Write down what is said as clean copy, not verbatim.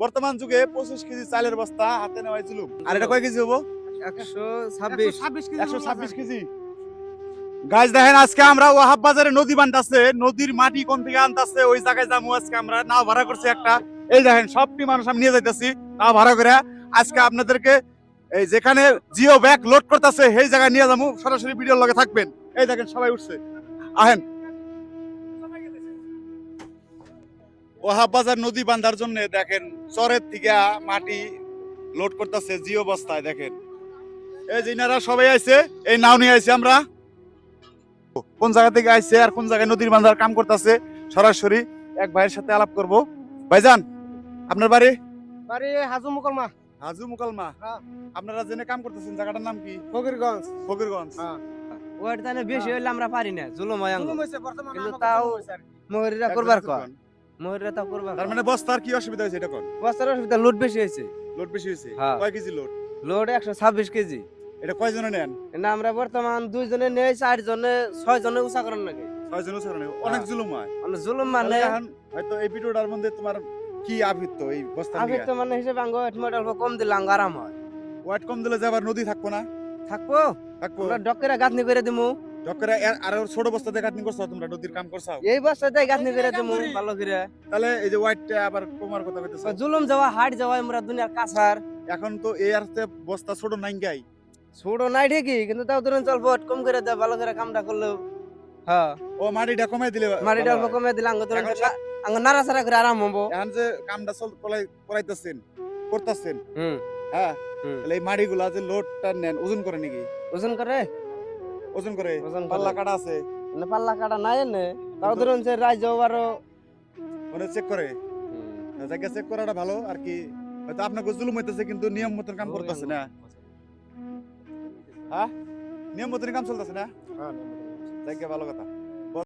বর্তমান যুগে 25 কেজি চালের বস্তা হাতে নেওয়া হয়েছিল। আর এটা কয় কেজি হবো? 126 কেজি। গাইস দেখেন আজকে আমরা ওয়াহাব বাজারে নদী বানতাছে, নদীর মাটি কোন থেকে আনতাছে ওই জায়গায় যাবো আজকে আমরা। নাও ভাড়া করছি একটা। এই দেখেন সবটি মানুষ আমি নিয়ে যাইতাছি নাও ভাড়া করে। আজকে আপনাদেরকে এই যেখানে জিও ব্যাগ লোড করতেছে সেই জায়গায় নিয়ে যাবো, সরাসরি ভিডিওর লগে থাকবেন। এই দেখেন সবাই উঠছে, আহেন। ওয়াহাব বাজার নদী বান্ধার জন্য দেখেন চরের থেকে মাটি লোড করতেছে জিও বস্তায়। দেখেন এই যে ইনারা সবাই আইছে, এই নাও নিয়ে আইছে আমরা। কোন জায়গা থেকে আইছে আর কোন জায়গায় নদীর বান্ধার কাম করতেছে সরাসরি এক ভাইয়ের সাথে আলাপ করব। ভাইজান আপনার বাড়ি? বাড়ি হাজু মুকলমা। হাজু মুকালমা। হ্যাঁ। আপনারা জেনে কাম করতেছেন, জায়গাটার নাম কি? ফকিরগঞ্জ। ফকিরগঞ্জ। হ্যাঁ। ওর তানে বেশি হইলে আমরা পারি না, জুলুম হয় আঙ্গ। জুলুম হইছে বর্তমানে, কিন্তু আমাকে তাও জুলুম হইছে আর কি। মহিলা করবার কর, মহিলা তাও করবার তার কর। মানে বস্তার কি অসুবিধা হয়েছে এটা কোন? বস্তার অসুবিধা, লোড বেশি হয়েছে। লোড বেশি হয়েছে? হ্যাঁ। কয় কেজি লোড? Load 126 KG. এটা কয় জনে নেন? না আমরা বর্তমান 2 জনে নেই, 4 জনে 6 জনে উষা করার লাগে। 6 জন ছাড়ানো অনেক জুলুম হয়। মানে জুলুম তাহলে মানে এখন হয়তো এই ভিডিওটার মধ্যে তোমার কি আবৃত্ত এই বস্তা আমি নিয়ে? তো মানে হিসেবে আঙ্গ এটমট অল্প কম দিলে আঙ্গ আরাম হয়। ওয়েট কম দিলে যে আবার নদী থাকবো না? থাকবো থাকবো। আমরা ডক্করে গাঁথনি করে দিমু। ডক্করে আর ছোট বস্তা দিয়ে কাটনি করছো তোমরা, নদীর কাম করছো? এই বস্তাতে গাঁথনি করে দিমু ভালো করে। তাহলে এই যে ওয়াইটটা আবার কমার কথা কইতেছো। জুলুম যাওয়া হাট যাওয়া আমরা দুনিয়ার কাছার। এখন তো এই আরতে বস্তা ছোট নাই গাই। ছোট নাই ঠিকই, কিন্তু তাও ধরুন চলবো কম করে দেয়, ভালো করে কামটা করলেও। হ্যাঁ, ও মাটিটা কমাই দিলে মাটিটা ভালো অল্প হয়। কমে দিলে আঙ্গ ধরুন এখন সব- আঙ্গ নাড়াচাড়া করে আরাম হবো। এখন যে কামটা করাইতেছেন করতেছেন, হুম হ্যাঁ, হুম। তাহলে এই মাটিগুলা যে লোডটা নেন ওজন করে নাকি? ওজন করে ওজন করে? ওজন করে। পাল্লা কাটা আছে? মানে পাল্লা কাটা নাই এনে, তাও কিন্তু- ধরুন যে রাজ্য আরো মানে চেক করে? জায়গা চেক করাটা ভালো আর কি। হয়তো আপনাকে জুলুম হইতেছে কিন্তু নিয়ম মতন কাম করতেছে না। হ্যাঁ, নিয়ম মতন কাম চলতেছে না? হ্যাঁ। জায়গা ভালো কথা।